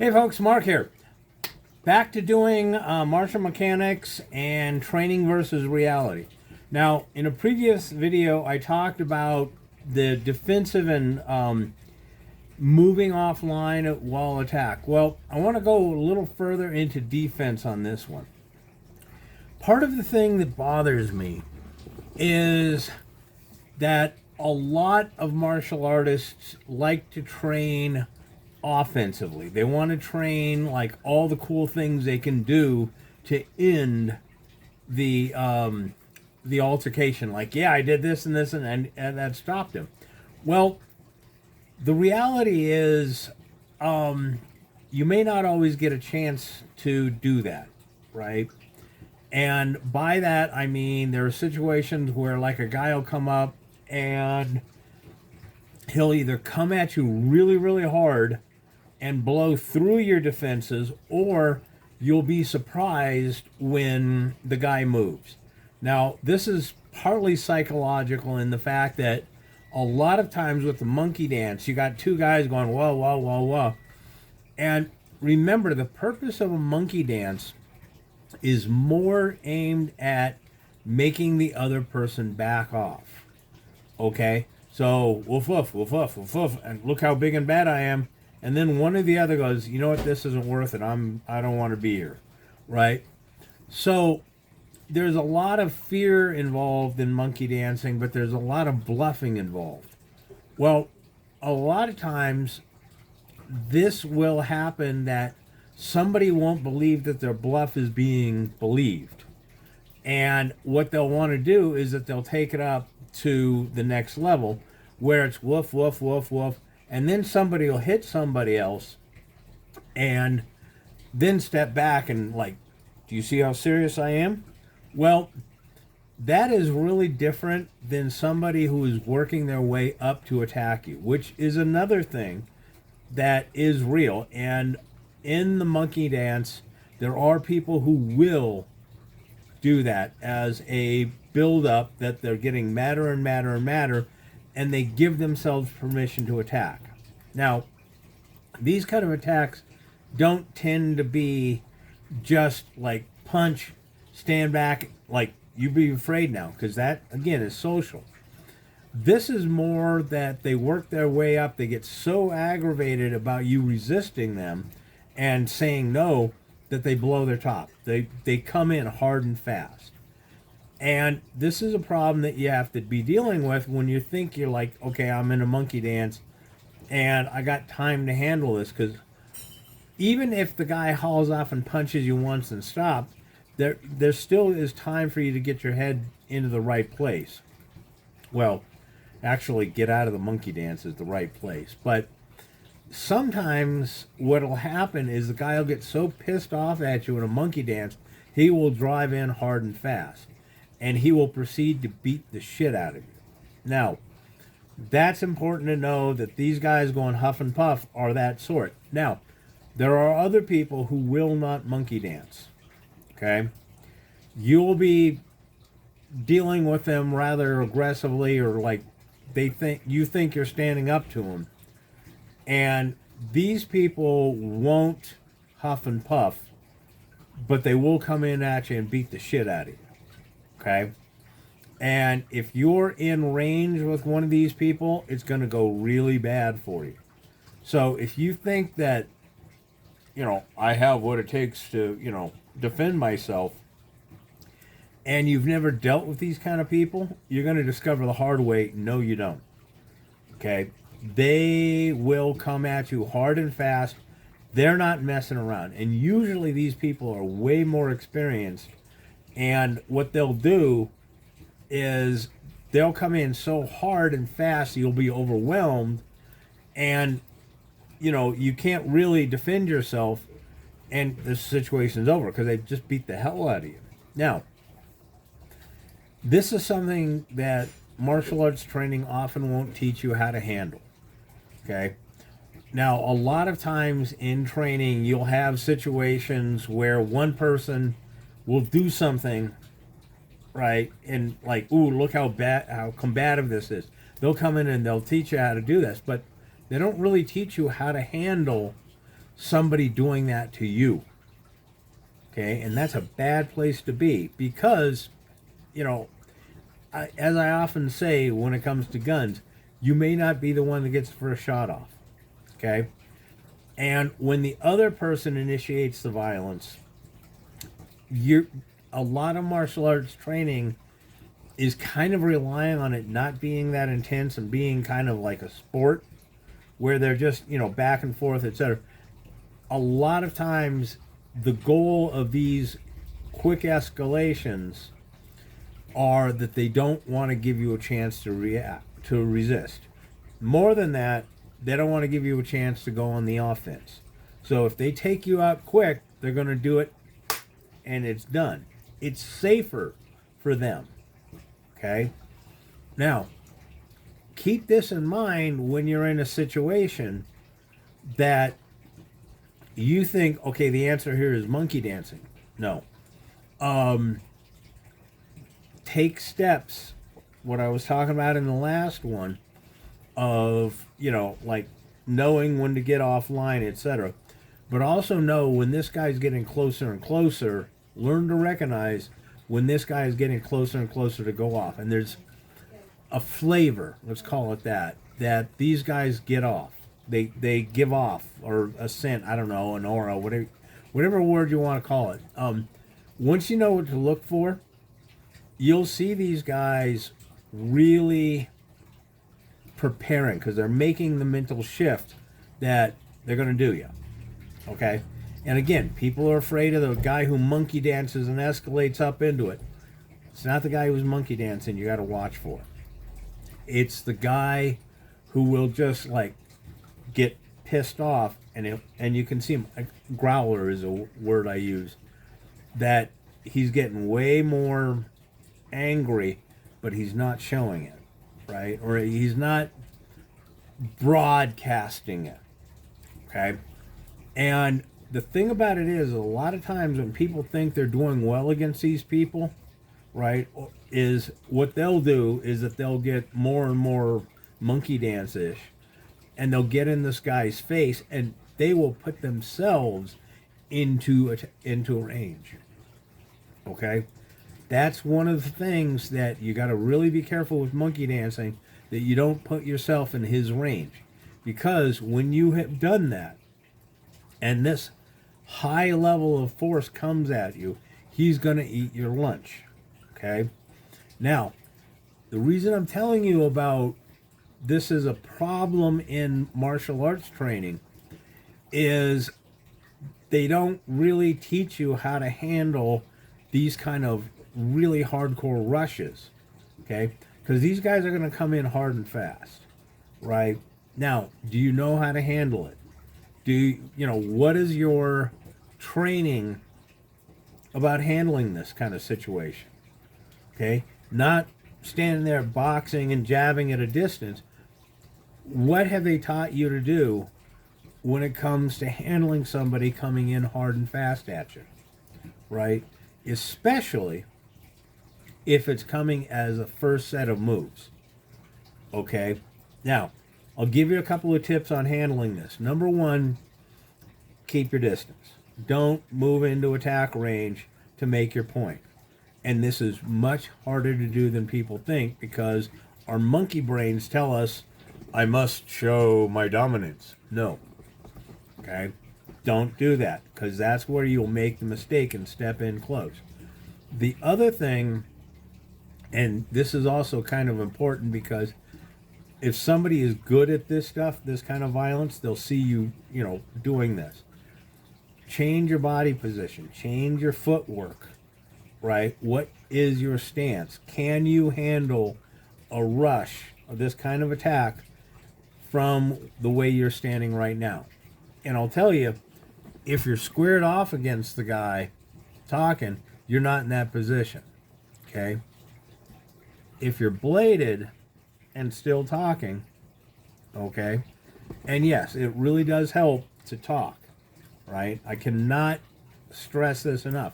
Hey folks, Mark here. Back to doing martial mechanics and training versus reality. Now, in a previous video, I talked about the defensive and moving offline while attack. Well, I want to go a little further into defense on this one. Part of the thing that bothers me is that a lot of martial artists like to train offensively. They want to train like all the cool things they can do to end the altercation. Like, yeah, I did this and this, and that stopped him. Well, the reality is, you may not always get a chance to do that, right? And by that, I mean there are situations where, like, a guy will come up and he'll either come at you really, really hard and blow through your defenses, or you'll be surprised when the guy moves. Now, this is partly psychological in the fact that a lot of times with the monkey dance, you got two guys going, whoa, whoa, whoa, whoa. And remember, the purpose of a monkey dance is more aimed at making the other person back off. Okay? So, woof, woof, woof, woof, woof, woof, and look how big and bad I am. And then one or the other goes, you know what, this isn't worth it. I don't want to be here. Right? So, there's a lot of fear involved in monkey dancing, but there's a lot of bluffing involved. Well, a lot of times this will happen that somebody won't believe that their bluff is being believed. And what they'll want to do is that they'll take it up to the next level where it's woof, woof, woof, woof. And then somebody will hit somebody else and then step back and like, do you see how serious I am? Well, that is really different than somebody who is working their way up to attack you, which is another thing that is real. And in the monkey dance, there are people who will do that as a build-up, that they're getting madder and madder and madder, and they give themselves permission to attack. Now, these kind of attacks don't tend to be just like punch, stand back, like you be afraid now, because that, again, is social. This is more that they work their way up, they get so aggravated about you resisting them and saying no that they blow their top. They come in hard and fast. And this is a problem that you have to be dealing with when you think you're like, okay, I'm in a monkey dance and I got time to handle this, because even if the guy hauls off and punches you once and stops, there still is time for you to get your head into the right place. Well, actually, get out of the monkey dance is the right place. But sometimes what'll happen is the guy will get so pissed off at you in a monkey dance, he will drive in hard and fast. And he will proceed to beat the shit out of you. Now, that's important to know, that these guys going huff and puff are that sort. Now, there are other people who will not monkey dance. Okay? You'll be dealing with them rather aggressively, or like you think you're standing up to them. And these people won't huff and puff, but they will come in at you and beat the shit out of you. Okay? And if you're in range with one of these people, it's going to go really bad for you. So if you think that, I have what it takes to, defend myself, and you've never dealt with these kind of people, you're going to discover the hard way, no, you don't. Okay? They will come at you hard and fast. They're not messing around. And usually these people are way more experienced. And what they'll do is they'll come in so hard and fast you'll be overwhelmed, and you can't really defend yourself, and the situation's over because they just beat the hell out of you. Now, this is something that martial arts training often won't teach you how to handle. Okay? Now, a lot of times in training, you'll have situations where one person will do something, right, and like, ooh, look how combative this is. They'll come in and they'll teach you how to do this, but they don't really teach you how to handle somebody doing that to you. Okay, and that's a bad place to be because, you know, as I often say when it comes to guns, you may not be the one that gets the first shot off. Okay, and when the other person initiates the violence, you're a lot of martial arts training is kind of relying on it not being that intense and being kind of like a sport where they're just, you know, back and forth, etc. A lot of times the goal of these quick escalations are that they don't want to give you a chance to react, to resist. More than that, they don't want to give you a chance to go on the offense. So if they take you out quick, they're going to do it and it's done. It's safer for them. Okay? Now, keep this in mind when you're in a situation that you think, okay, the answer here is monkey dancing. No. Take steps, what I was talking about in the last one, of, you know, like knowing when to get offline, etc. But also know when this guy's getting closer and closer, learn to recognize when this guy is getting closer and closer to go off. And there's a flavor, let's call it that these guys get off. They give off, or a scent, I don't know, an aura, whatever word you want to call it. Once you know what to look for, you'll see these guys really preparing because they're making the mental shift that they're going to do you. Okay? And again, people are afraid of the guy who monkey dances and escalates up into it. It's not the guy who's monkey dancing you got to watch for. It's the guy who will just like get pissed off, and you can see him. Growler is a word I use. That he's getting way more angry, but he's not showing it, right? Or he's not broadcasting it. Okay, and the thing about it is, a lot of times when people think they're doing well against these people, right, is what they'll do is that they'll get more and more monkey dance-ish, and they'll get in this guy's face, and they will put themselves into range. Okay, that's one of the things that you got to really be careful with monkey dancing, that you don't put yourself in his range, because when you have done that, and this high level of force comes at you, he's going to eat your lunch. Okay? Now, the reason I'm telling you about this is a problem in martial arts training is they don't really teach you how to handle these kind of really hardcore rushes. Okay? Because these guys are going to come in hard and fast. Right? Now, do you know how to handle it? What is your training about handling this kind of situation? Okay? Not standing there boxing and jabbing at a distance. What have they taught you to do when it comes to handling somebody coming in hard and fast at you? Right? Especially if it's coming as a first set of moves. Okay? Now, I'll give you a couple of tips on handling this. Number one, keep your distance. Don't move into attack range to make your point. And this is much harder to do than people think, because our monkey brains tell us, I must show my dominance. No. Okay? Don't do that, because that's where you'll make the mistake and step in close. The other thing, and this is also kind of important, because if somebody is good at this stuff, this kind of violence, they'll see you, doing this. Change your body position. Change your footwork, right? What is your stance? Can you handle a rush of this kind of attack from the way you're standing right now? And I'll tell you, if you're squared off against the guy talking, you're not in that position, okay? If you're bladed and still talking, okay? And yes, it really does help to talk, right? I cannot stress this enough.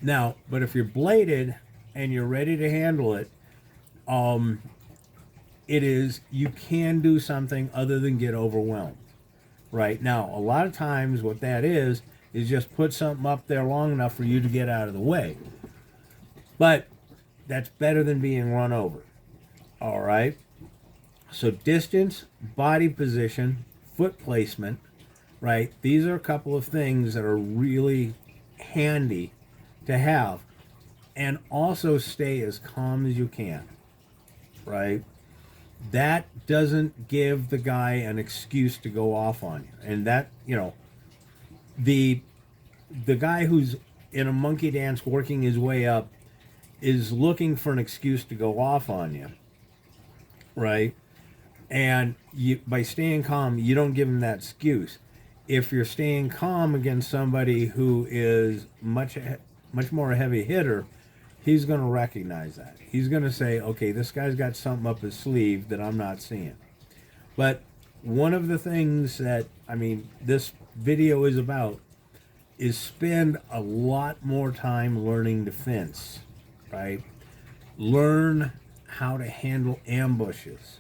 Now, but if you're bladed and you're ready to handle it, you can do something other than get overwhelmed. right? Now, a lot of times what that is just put something up there long enough for you to get out of the way. But that's better than being run over. All right. So distance, body position, foot placement, right? These are a couple of things that are really handy to have. And also stay as calm as you can, right? That doesn't give the guy an excuse to go off on you. And that, the guy who's in a monkey dance working his way up is looking for an excuse to go off on you, right? And you, by staying calm, you don't give him that excuse. If you're staying calm against somebody who is much more a heavy hitter, he's going to recognize that. He's going to say, okay, this guy's got something up his sleeve that I'm not seeing. But one of the things that, this video is about is spend a lot more time learning defense, right? Learn how to handle ambushes.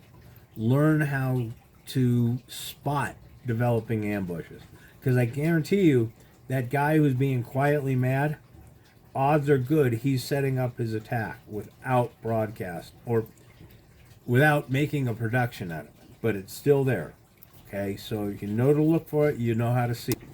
Learn how to spot developing ambushes. Because I guarantee you, that guy who's being quietly mad, odds are good he's setting up his attack without broadcast or without making a production out of it. But it's still there. Okay, so you know to look for it, you know how to see it.